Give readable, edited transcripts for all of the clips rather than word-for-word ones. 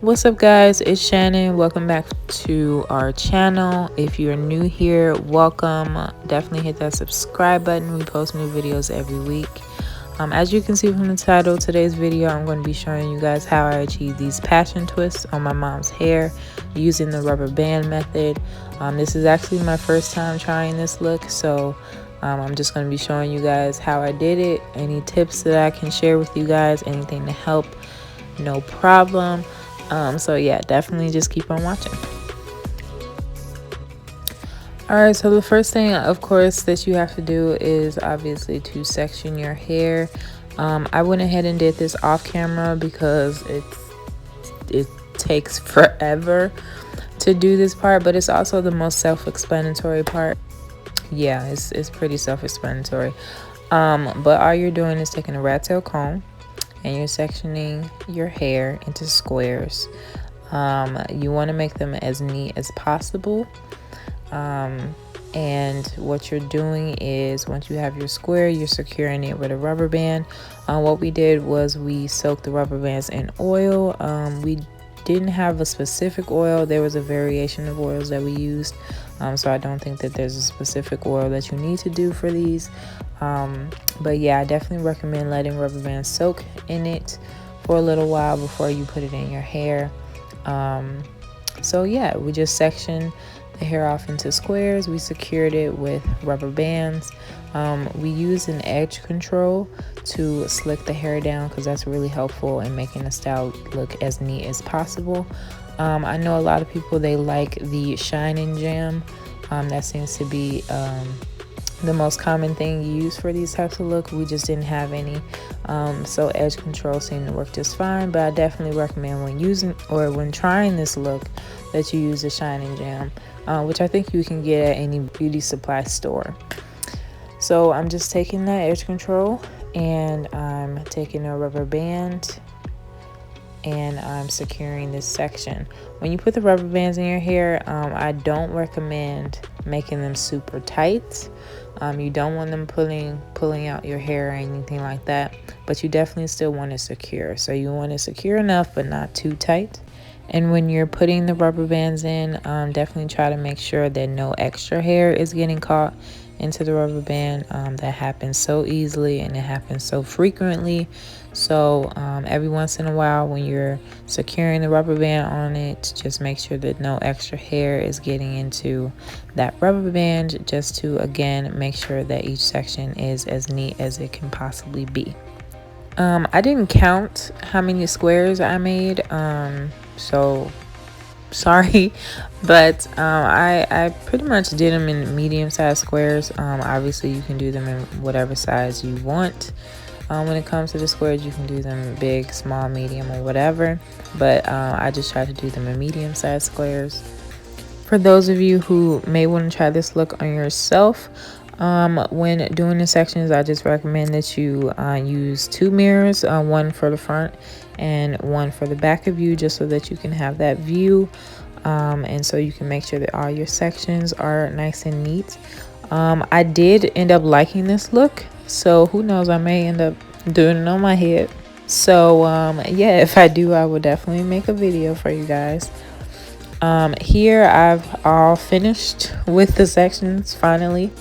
What's up, guys? It's Shannon. Welcome back to our channel. If you're new here, welcome. Definitely hit that subscribe button. We post new videos every week. As you can see from the title, today's video I'm going to be showing you guys how I achieve these passion twists on my mom's hair using the rubber band method. This is actually my first time trying this look, so I'm just going to be showing you guys how I did it. Any tips that I can share with you guys, anything to help, no problem. So yeah, definitely just keep on watching. All right, so the first thing, of course, that you have to do is obviously to section your hair. I went ahead and did this off camera because it takes forever to do this part, but it's also the most self-explanatory part. Yeah, it's pretty self-explanatory. But all you're doing is taking a rat tail comb and you're sectioning your hair into squares. You want to make them as neat as possible. And what you're doing is once you have your square, you're securing it with a rubber band. What we did was we soaked the rubber bands in oil. We didn't have a specific oil. There was a variation of oils that we used. So I don't think that there's a specific oil that you need to do for these. But yeah, I definitely recommend letting rubber bands soak in it for a little while before you put it in your hair. So yeah, we just sectioned the hair off into squares. We secured it with rubber bands. We used an edge control to slick the hair down because that's really helpful in making the style look as neat as possible. I know a lot of people, they like the Shine&Nean jam. That seems to be the most common thing used for these types of look. We just didn't have any, so edge control seemed to work just fine. But I definitely recommend when using or when trying this look that you use the Shine&Nean jam, which I think you can get at any beauty supply store. So I'm just taking that edge control and I'm taking a rubber band and I'm securing this section. When you put the rubber bands in your hair, I don't recommend making them super tight. You don't want them pulling out your hair or anything like that, but you definitely still want it secure. So you want it secure enough but not too tight. And when you're putting the rubber bands in, definitely try to make sure that no extra hair is getting caught into the rubber band. That happens so easily and it happens so frequently. So every once in a while when you're securing the rubber band on it, just make sure that no extra hair is getting into that rubber band, just to again make sure that each section is as neat as it can possibly be. I didn't count how many squares I made, so sorry, but I pretty much did them in medium-sized squares. Obviously you can do them in whatever size you want. When it comes to the squares, you can do them big, small, medium, or whatever, but I just try to do them in medium-sized squares. For those of you who may want to try this look on yourself, when doing the sections, I just recommend that you use 2 mirrors, one for the front and one for the back of you, just so that you can have that view, and so you can make sure that all your sections are nice and neat. I did end up liking this look, so who knows, I may end up doing it on my head. So yeah, if I do, I will definitely make a video for you guys. Here I've all finished with the sections finally.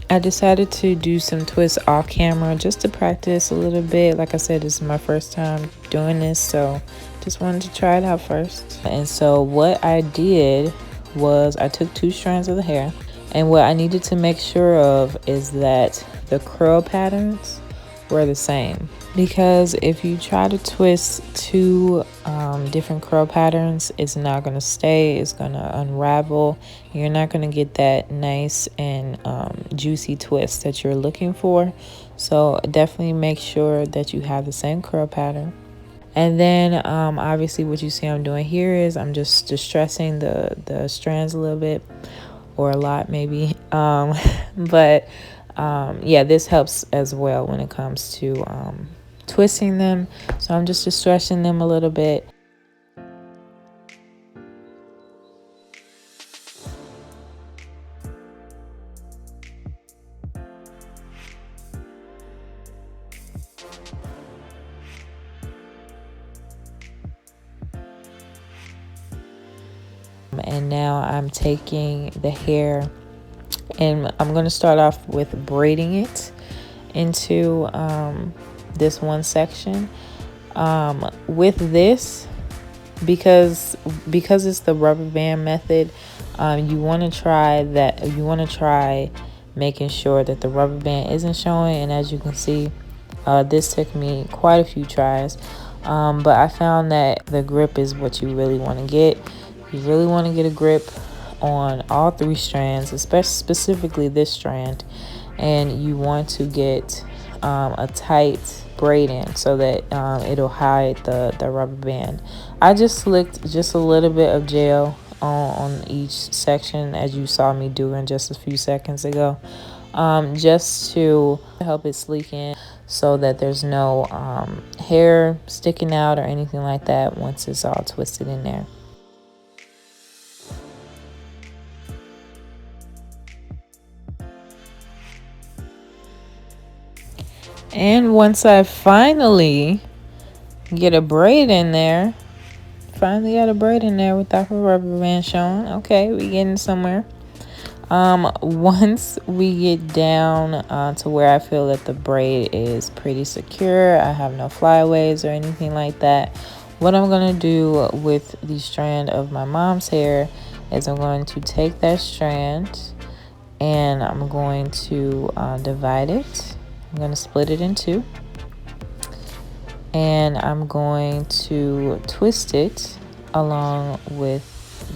I decided to do some twists off camera just to practice a little bit. Like I said, this is my first time doing this, so just wanted to try it out first. And so what I did was I took 2 strands of the hair, and what I needed to make sure of is that the curl patterns were the same, because if you try to twist 2 different curl patterns, it's not going to stay, it's going to unravel. You're not going to get that nice and juicy twist that you're looking for. So definitely make sure that you have the same curl pattern. And then obviously what you see I'm doing here is I'm just distressing the strands a little bit, or a lot maybe, but yeah, this helps as well when it comes to twisting them. So I'm just distressing them a little bit. and now I'm taking the hair and I'm going to start off with braiding it into this one section. With this, because it's the rubber band method, you want to try making sure that the rubber band isn't showing. And as you can see, this took me quite a few tries, but I found that the grip is what you really want to get. You really want to get a grip on all three strands, especially specifically this strand, and you want to get a tight braid in so that it'll hide the rubber band. I just slicked just a little bit of gel on each section, as you saw me doing just a few seconds ago, just to help it sleek in so that there's no hair sticking out or anything like that once it's all twisted in there. And once I finally get a braid in there, finally got a braid in there without the rubber band showing. Okay, we getting somewhere. Once we get down to where I feel that the braid is pretty secure, I have no flyaways or anything like that, what I'm going to do with the strand of my mom's hair is I'm going to take that strand and I'm going to divide it. I'm going to split it in two, and I'm going to twist it along with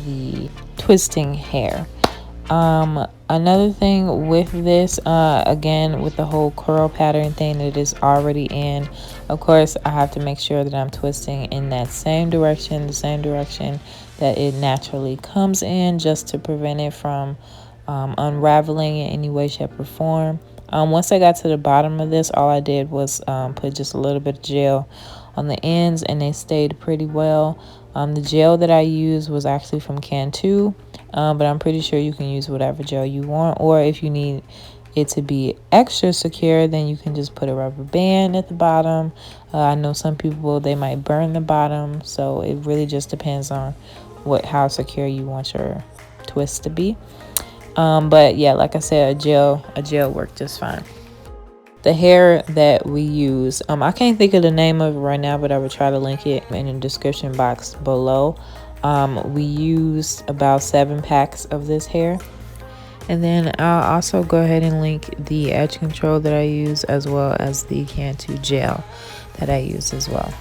the twisting hair. Another thing with this, again, with the whole curl pattern thing that is already in, of course, I have to make sure that I'm twisting in that same direction, the same direction that it naturally comes in, just to prevent it from unraveling in any way, shape, or form. Once I got to the bottom of this, all I did was put just a little bit of gel on the ends, and they stayed pretty well. The gel that I used was actually from Cantu, but I'm pretty sure you can use whatever gel you want, or if you need it to be extra secure, then you can just put a rubber band at the bottom. I know some people, they might burn the bottom, so it really just depends on how secure you want your twist to be. But yeah, like I said, a gel worked just fine. The hair that we use, I can't think of the name of it right now, but I will try to link it in the description box below. We used about 7 packs of this hair, and then I'll also go ahead and link the edge control that I use, as well as the Cantu gel that I use as well.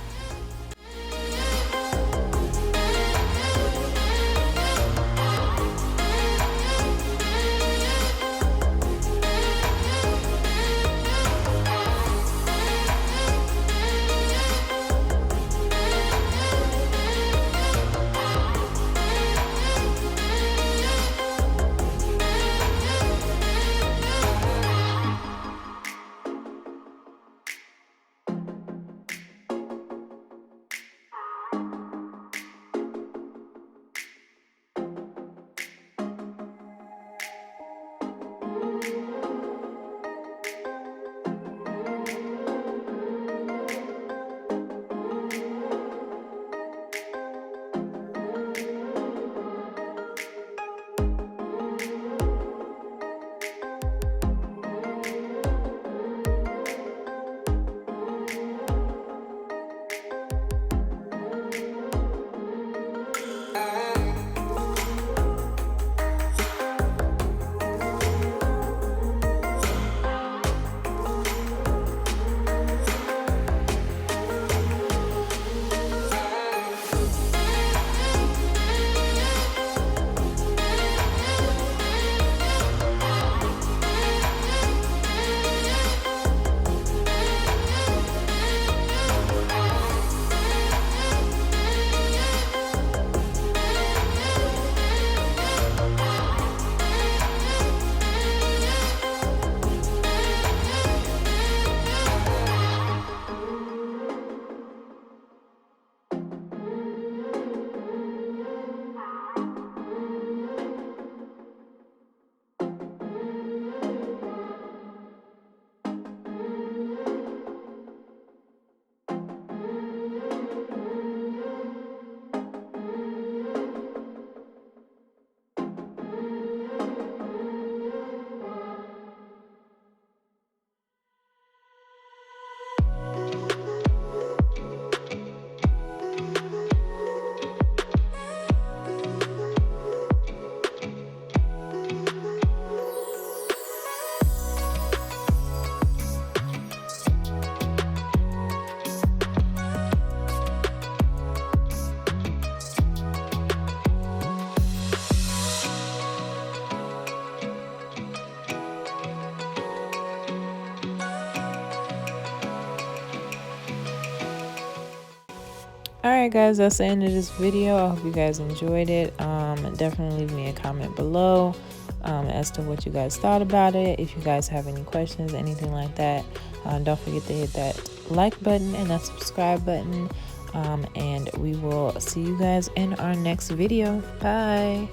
Alright guys, that's the end of this video. I hope you guys enjoyed it. Definitely leave me a comment below as to what you guys thought about it. If you guys have any questions, anything like that, don't forget to hit that like button and that subscribe button. And we will see you guys in our next video. Bye.